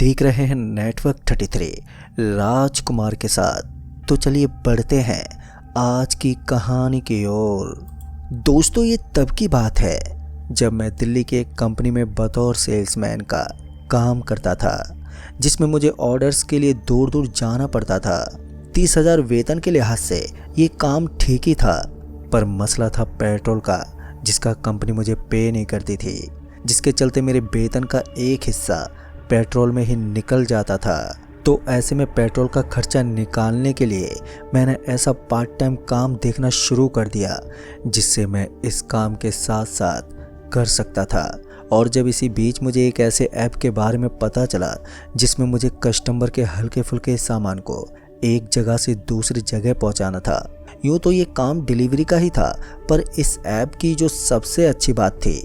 देख रहे हैं नेटवर्क 33 राजकुमार के साथ। तो चलिए बढ़ते हैं आज की कहानी की ओर। दोस्तों, ये तब की बात है जब मैं दिल्ली की एक कंपनी में बतौर सेल्समैन का काम करता था, जिसमें मुझे ऑर्डर्स के लिए दूर दूर जाना पड़ता था। 30,000 वेतन के लिहाज से ये काम ठीक ही था, पर मसला था पेट्रोल का, जिसका कंपनी मुझे पे नहीं करती थी, जिसके चलते मेरे वेतन का एक हिस्सा पेट्रोल में ही निकल जाता था। तो ऐसे में पेट्रोल का खर्चा निकालने के लिए मैंने ऐसा पार्ट टाइम काम देखना शुरू कर दिया, जिससे मैं इस काम के साथ साथ कर सकता था। और जब इसी बीच मुझे एक ऐसे ऐप के बारे में पता चला जिसमें मुझे कस्टमर के हल्के फुल्के सामान को एक जगह से दूसरी जगह पहुंचाना था। यूँ तो ये काम डिलीवरी का ही था, पर इस ऐप की जो सबसे अच्छी बात थी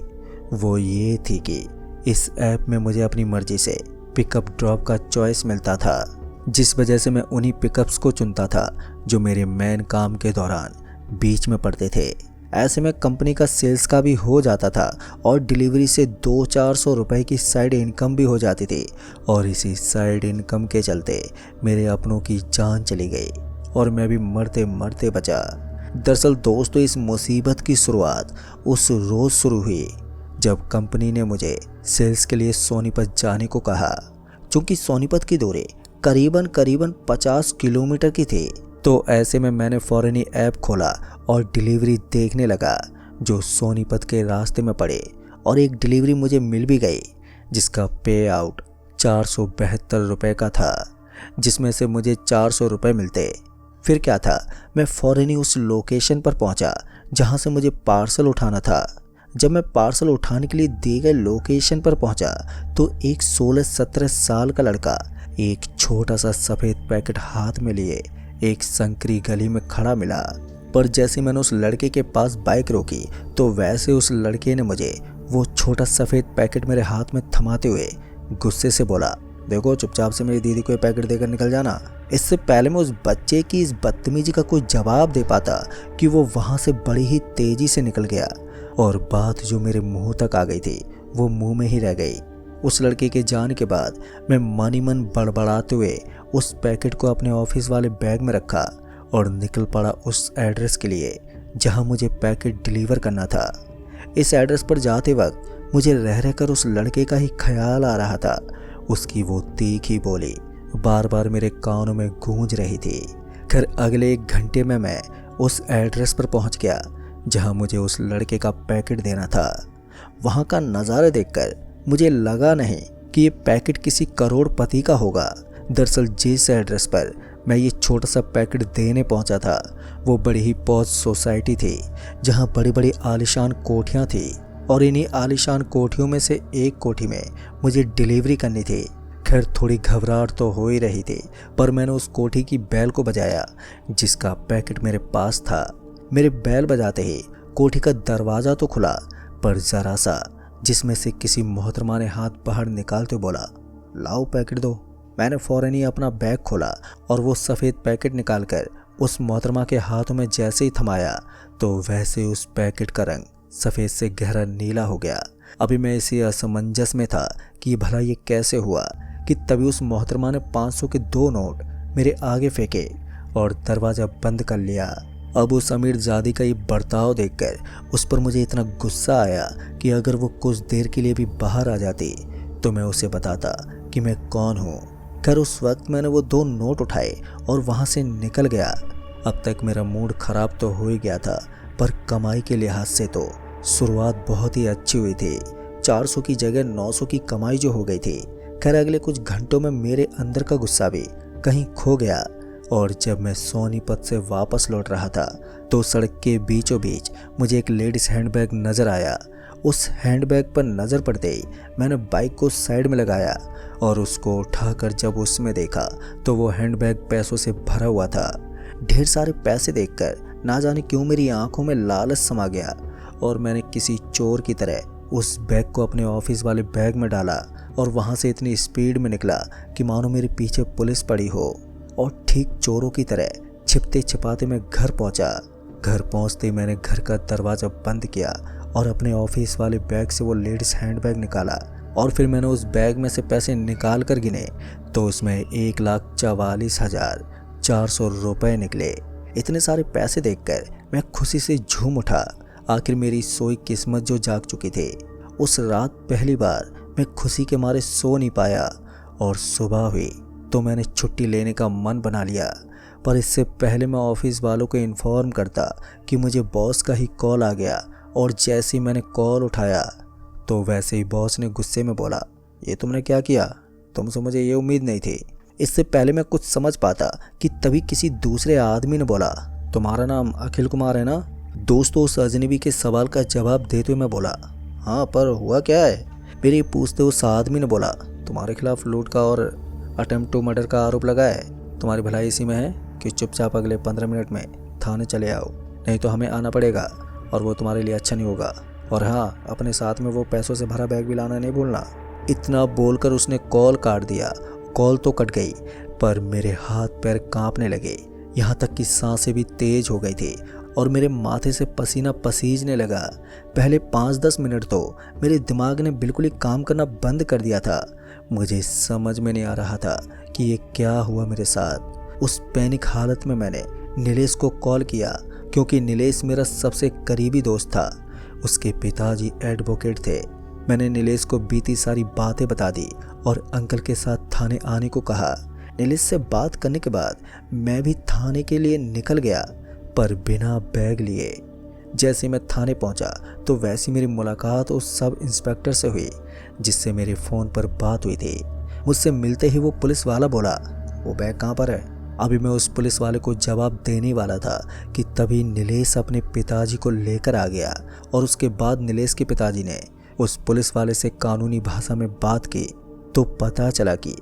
वो ये थी कि इस ऐप में मुझे अपनी मर्जी से पिकअप ड्रॉप का चॉइस मिलता था, जिस वजह से मैं उन्हीं पिकअप्स को चुनता था जो मेरे मेन काम के दौरान बीच में पड़ते थे। ऐसे में कंपनी का सेल्स का भी हो जाता था और डिलीवरी से 200-400 रुपए की साइड इनकम भी हो जाती थी। और इसी साइड इनकम के चलते मेरे अपनों की जान चली गई और मैं भी मरते मरते बचा। दरअसल दोस्तों, इस मुसीबत की शुरुआत उस रोज़ शुरू हुई जब कंपनी ने मुझे सेल्स के लिए सोनीपत जाने को कहा। चूँकि सोनीपत की दूरी करीबन 50 किलोमीटर की थी, तो ऐसे में मैंने फ़ौरन ही ऐप खोला और डिलीवरी देखने लगा जो सोनीपत के रास्ते में पड़े। और एक डिलीवरी मुझे मिल भी गई, जिसका पे आउट 472 रुपये का था, जिसमें से मुझे 400 रुपये मिलते। फिर क्या था, मैं फ़ौरन ही उस लोकेशन पर पहुंचा जहां से मुझे पार्सल उठाना था। जब मैं पार्सल उठाने के लिए दिए गए लोकेशन पर पहुंचा, तो एक 16-17 साल का लड़का एक छोटा सा सफ़ेद पैकेट हाथ में लिए एक संकरी गली में खड़ा मिला। पर जैसे मैंने उस लड़के के पास बाइक रोकी, तो वैसे उस लड़के ने मुझे वो छोटा सफ़ेद पैकेट मेरे हाथ में थमाते हुए गुस्से से बोला, देखो चुपचाप से मेरी दीदी को ये पैकेट देकर निकल जाना। इससे पहले मैं उस बच्चे की इस बदतमीजी का कोई जवाब दे पाता कि वो वहाँ से बड़ी ही तेज़ी से निकल गया और बात जो मेरे मुंह तक आ गई थी वो मुंह में ही रह गई। उस लड़के के जाने के बाद मैं मन ही मन बड़बड़ाते हुए उस पैकेट को अपने ऑफिस वाले बैग में रखा और निकल पड़ा उस एड्रेस के लिए जहां मुझे पैकेट डिलीवर करना था। इस एड्रेस पर जाते वक्त मुझे रह रहकर उस लड़के का ही ख्याल आ रहा था। उसकी वो तीखी बोली बार बार मेरे कानों में गूंज रही थी। खैर अगले 1 घंटे में मैं उस एड्रेस पर पहुंच गया जहां मुझे उस लड़के का पैकेट देना था। वहां का नज़ारा देखकर मुझे लगा नहीं कि ये पैकेट किसी करोड़पति का होगा। दरअसल जिस एड्रेस पर मैं ये छोटा सा पैकेट देने पहुंचा था, वो बड़ी ही पॉश सोसाइटी थी, जहां बड़ी बड़ी आलीशान कोठियां थी। और इन्हीं आलीशान कोठियों में से एक कोठी में मुझे डिलीवरी करनी थी। खैर थोड़ी घबराहट तो हो ही रही थी, पर मैंने उस कोठी की बैल को बजाया जिसका पैकेट मेरे पास था। मेरे बैल बजाते ही कोठी का दरवाज़ा तो खुला, पर ज़रा सा जिसमें से किसी मोहतरमा ने हाथ बाहर निकालते बोला, लाओ पैकेट दो। मैंने फ़ौरन ही अपना बैग खोला और वो सफ़ेद पैकेट निकालकर उस मोहतरमा के हाथों में जैसे ही थमाया, तो वैसे उस पैकेट का रंग सफ़ेद से गहरा नीला हो गया। अभी मैं इसी असमंजस में था कि भला ये कैसे हुआ कि तभी उस मोहतरमा ने 500 के 2 नोट मेरे आगे फेंके और दरवाज़ा बंद कर लिया। अब उस अमीर ज़ादी का ये बर्ताव देखकर उस पर मुझे इतना गुस्सा आया कि अगर वो कुछ देर के लिए भी बाहर आ जाती तो मैं उसे बताता कि मैं कौन हूँ। खैर उस वक्त मैंने वो 2 नोट उठाए और वहाँ से निकल गया। अब तक मेरा मूड ख़राब तो हो ही गया था, पर कमाई के लिहाज से तो शुरुआत बहुत ही अच्छी हुई थी। 400 की जगह 900 की कमाई जो हो गई थी। खैर अगले कुछ घंटों में मेरे अंदर का गुस्सा भी कहीं खो गया। और जब मैं सोनीपत से वापस लौट रहा था, तो सड़क के बीचों बीच मुझे एक लेडीज़ हैंडबैग नज़र आया। उस हैंडबैग पर नज़र पड़ते ही मैंने बाइक को साइड में लगाया और उसको उठाकर जब उसमें देखा, तो वो हैंडबैग पैसों से भरा हुआ था। ढेर सारे पैसे देखकर ना जाने क्यों मेरी आंखों में लालच समा गया और मैंने किसी चोर की तरह उस बैग को अपने ऑफिस वाले बैग में डाला और वहाँ से इतनी स्पीड में निकला कि मानो मेरे पीछे पुलिस पड़ी हो। और ठीक चोरों की तरह छिपते छिपाते मैं घर पहुंचा। घर पहुंचते ही मैंने घर का दरवाज़ा बंद किया और अपने ऑफिस वाले बैग से वो लेडीज़ हैंडबैग निकाला और फिर मैंने उस बैग में से पैसे निकाल कर गिने तो उसमें 1,44,400 रुपये निकले। इतने सारे पैसे देखकर मैं खुशी से झूम उठा। आखिर मेरी सोई किस्मत जो जाग चुकी थी। उस रात पहली बार मैं खुशी के मारे सो नहीं पाया और सुबह हुई तो मैंने छुट्टी लेने का मन बना लिया। पर इससे पहले मैं ऑफिस वालों को इन्फॉर्म करता कि मुझे बॉस का ही कॉल आ गया। और जैसे ही मैंने कॉल उठाया तो वैसे ही बॉस ने गुस्से में बोला, ये तुमने क्या किया? तुमसे मुझे ये उम्मीद नहीं थी। इससे पहले मैं कुछ समझ पाता कि तभी किसी दूसरे आदमी ने बोला, तुम्हारा नाम अखिल कुमार है ना? दोस्तों, उस अजनबी के सवाल का जवाब देते हुए मैं बोला, हाँ, पर हुआ क्या है? मेरे पूछते उस आदमी ने बोला, तुम्हारे खिलाफ लूट का और अटेम्प्ट टू मर्डर का आरोप लगा है। तुम्हारी भलाई इसी में है कि चुपचाप अगले 15 मिनट में थाने चले आओ, नहीं तो हमें आना पड़ेगा और वो तुम्हारे लिए अच्छा नहीं होगा। और हाँ, अपने साथ में वो पैसों से भरा बैग भी लाना नहीं भूलना। इतना बोलकर उसने कॉल काट दिया। कॉल तो कट गई पर मेरे हाथ पैर कांपने लगे, यहाँ तक कि सांसें भी तेज हो गई थी और मेरे माथे से पसीना पसीजने लगा। पहले 5-10 मिनट तो मेरे दिमाग ने बिल्कुल ही काम करना बंद कर दिया था। मुझे समझ में नहीं आ रहा था कि ये क्या हुआ मेरे साथ। उस पैनिक हालत में मैंने नीलेश को कॉल किया, क्योंकि नीलेश मेरा सबसे करीबी दोस्त था। उसके पिताजी एडवोकेट थे। मैंने नीलेश को बीती सारी बातें बता दी और अंकल के साथ थाने आने को कहा। नीलेश से बात करने के बाद मैं भी थाने के लिए निकल गया, पर बिना बैग लिए। जैसे मैं थाने पहुंचा तो वैसी मेरी मुलाकात उस सब इंस्पेक्टर से हुई जिससे मेरे फ़ोन पर बात हुई थी। मुझसे मिलते ही वो पुलिस वाला बोला, वो बैग कहाँ पर है? अभी मैं उस पुलिस वाले को जवाब देने वाला था कि तभी नीलेश अपने पिताजी को लेकर आ गया। और उसके बाद नीलेश के पिताजी ने उस पुलिस वाले से कानूनी भाषा में बात की तो पता चला कि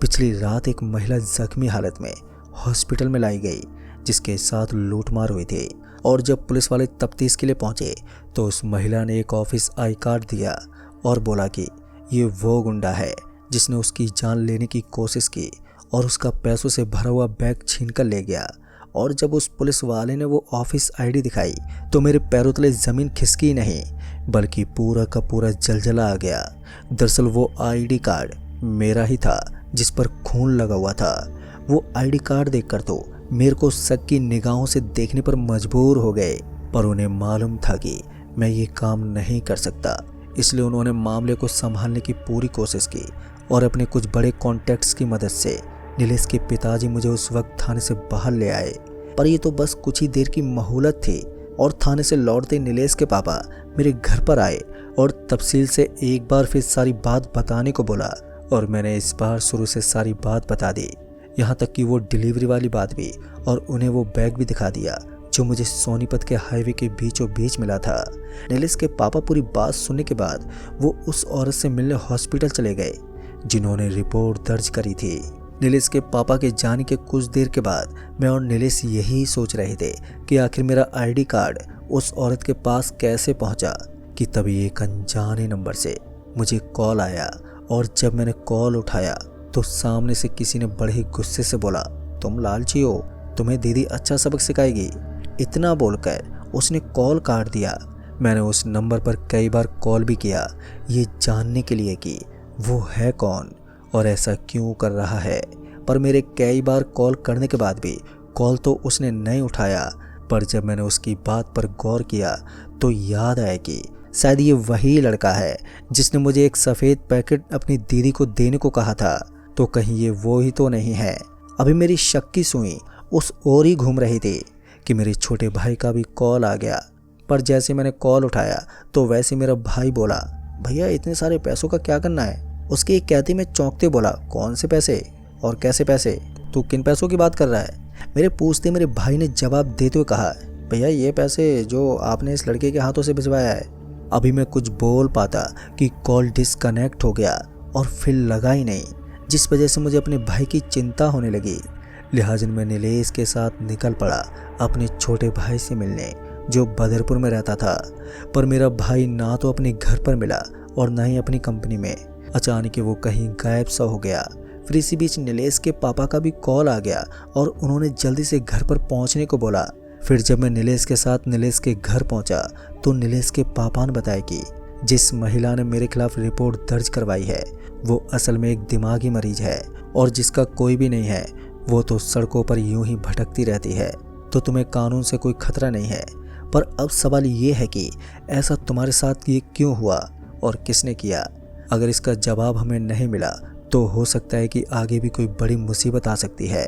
पिछली रात एक महिला जख्मी हालत में हॉस्पिटल में लाई गई, जिसके साथ लूटमार हुई थी। और जब पुलिस वाले तफ्तीश के लिए पहुंचे तो उस महिला ने एक ऑफिस आई कार्ड दिया और बोला कि ये वो गुंडा है जिसने उसकी जान लेने की कोशिश की और उसका पैसों से भरा हुआ बैग छीन कर ले गया। और जब उस पुलिस वाले ने वो ऑफिस आईडी दिखाई तो मेरे पैरों तले ज़मीन खिसकी नहीं बल्कि पूरा का पूरा जलजला आ गया। दरअसल वो आईडी कार्ड मेरा ही था जिस पर खून लगा हुआ था। वो आईडी कार्ड देखकर तो मेरे को शक की निगाहों से देखने पर मजबूर हो गए, पर उन्हें मालूम था कि मैं ये काम नहीं कर सकता। इसलिए उन्होंने मामले को संभालने की पूरी कोशिश की और अपने कुछ बड़े कॉन्टैक्ट्स की मदद से नीलेश के पिताजी मुझे उस वक्त थाने से बाहर ले आए। पर ये तो बस कुछ ही देर की मोहलत थी और थाने से लौटते नीलेश के पापा मेरे घर पर आए और तफसील से एक बार फिर सारी बात बताने को बोला। और मैंने इस बार शुरू से सारी बात बता दी, यहाँ तक कि वो डिलीवरी वाली बात भी, और उन्हें वो बैग भी दिखा दिया जो मुझे सोनीपत के हाईवे के बीचों बीच मिला था। नीलेश के पापा पूरी बात सुनने के बाद वो उस औरत से मिलने हॉस्पिटल चले गए जिन्होंने रिपोर्ट दर्ज करी थी। नीलेश के पापा के जाने के कुछ देर के बाद मैं और नीलेश यही सोच रहे थे कि आखिर मेरा आईडी कार्ड उस औरत के पास कैसे पहुंचा कि तभी एक अनजाने नंबर से मुझे कॉल आया। और जब मैंने कॉल उठाया तो सामने से किसी ने बड़े ही गुस्से से बोला, तुम लालची हो, तुम्हें दीदी अच्छा सबक सिखाएगी। इतना बोलकर उसने कॉल काट दिया। मैंने उस नंबर पर कई बार कॉल भी किया ये जानने के लिए कि वो है कौन और ऐसा क्यों कर रहा है, पर मेरे कई बार कॉल करने के बाद भी कॉल तो उसने नहीं उठाया। पर जब मैंने उसकी बात पर गौर किया तो याद आया कि शायद ये वही लड़का है जिसने मुझे एक सफ़ेद पैकेट अपनी दीदी को देने को कहा था। तो कहीं ये वो ही तो नहीं है। अभी मेरी शक की सुई उस ओर ही घूम रही थी कि मेरे छोटे भाई का भी कॉल आ गया। पर जैसे मैंने कॉल उठाया तो वैसे मेरा भाई बोला, भैया इतने सारे पैसों का क्या करना है? उसके एक कहते में चौंकते बोला, कौन से पैसे और कैसे पैसे? तू किन पैसों की बात कर रहा है? मेरे पूछते मेरे भाई ने जवाब देते हुए कहा, भैया ये पैसे जो आपने इस लड़के के हाथों से भिजवाया है। अभी मैं कुछ बोल पाता कि कॉल डिस्कनेक्ट हो गया और फिर लगा ही नहीं, जिस वजह से मुझे अपने भाई की चिंता होने लगी। लिहाजा मैं नीलेश के साथ निकल पड़ा अपने छोटे भाई से मिलने जो बदरपुर में रहता था। पर मेरा भाई ना तो अपने घर पर मिला और ना ही अपनी कंपनी में। अचानक वो कहीं गायब सा हो गया। फिर इसी बीच नीलेश के पापा का भी कॉल आ गया और उन्होंने जल्दी से घर पर पहुंचने को बोला। फिर जब मैं नीलेश के साथ नीलेश के घर पहुंचा तो नीलेश के पापा ने बताया कि जिस महिला ने मेरे खिलाफ रिपोर्ट दर्ज करवाई है वो असल में एक दिमागी मरीज है, और जिसका कोई भी नहीं है वो तो सड़कों पर यूं ही भटकती रहती है। तो तुम्हें कानून से कोई खतरा नहीं है। पर अब सवाल ये है कि ऐसा तुम्हारे साथ ये क्यों हुआ और किसने किया? अगर इसका जवाब हमें नहीं मिला तो हो सकता है कि आगे भी कोई बड़ी मुसीबत आ सकती है।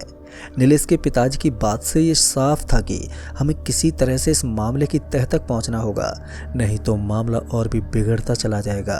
नीलेश के पिताजी की बात से ये साफ था कि हमें किसी तरह से इस मामले की तह तक पहुंचना होगा, नहीं तो मामला और भी बिगड़ता चला जाएगा।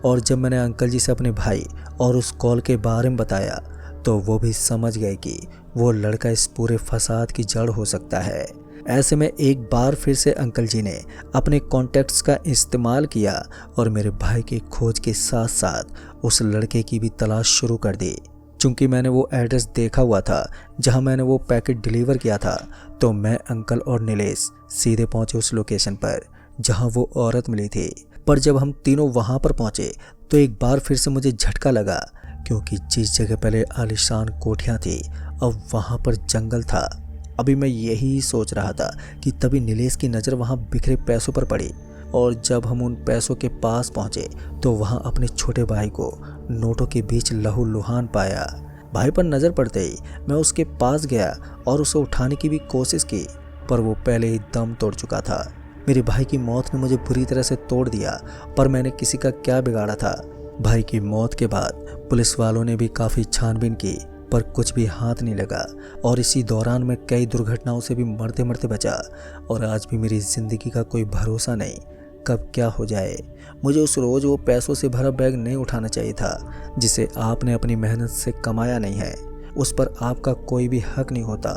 और जब मैंने अंकल जी से अपने भाई और उस कॉल के बारे में बताया तो वो भी समझ गए कि वो लड़का इस पूरे फसाद की जड़ हो सकता है। ऐसे में एक बार फिर से अंकल जी ने अपने कॉन्टैक्ट्स का इस्तेमाल किया और मेरे भाई की खोज के साथ साथ उस लड़के की भी तलाश शुरू कर दी। चूंकि मैंने वो एड्रेस देखा हुआ था जहां मैंने वो पैकेट डिलीवर किया था, तो मैं, अंकल और नीलेश सीधे पहुंचे उस लोकेशन पर जहां वो औरत मिली थी। पर जब हम तीनों वहां पर पहुंचे तो एक बार फिर से मुझे झटका लगा, क्योंकि जिस जगह पहले आलीशान कोठियाँ थी अब वहाँ पर जंगल था। अभी मैं यही सोच रहा था कि तभी नीलेश की नज़र वहाँ बिखरे पैसों पर पड़ी, और जब हम उन पैसों के पास पहुँचे तो वहाँ अपने छोटे भाई को नोटों के बीच लहूलुहान पाया। भाई पर नज़र पड़ते ही मैं उसके पास गया और उसे उठाने की भी कोशिश की, पर वो पहले ही दम तोड़ चुका था। मेरे भाई की मौत ने मुझे बुरी तरह से तोड़ दिया, पर मैंने किसी का क्या बिगाड़ा था। भाई की मौत के बाद पुलिस वालों ने भी काफ़ी छानबीन की, पर कुछ भी हाथ नहीं लगा, और इसी दौरान मैं कई दुर्घटनाओं से भी मरते मरते बचा। और आज भी मेरी ज़िंदगी का कोई भरोसा नहीं, कब क्या हो जाए। मुझे उस रोज़ वो पैसों से भरा बैग नहीं उठाना चाहिए था जिसे आपने अपनी मेहनत से कमाया नहीं है। उस पर आपका कोई भी हक नहीं होता।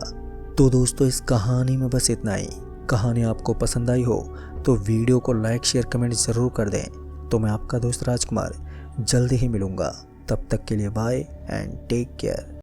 तो दोस्तों, इस कहानी में बस इतना ही। कहानी आपको पसंद आई हो तो वीडियो को लाइक, शेयर, कमेंट ज़रूर कर दें। तो मैं आपका दोस्त राजकुमार जल्दी ही मिलूँगा। तब तक के लिए बाय एंड टेक केयर।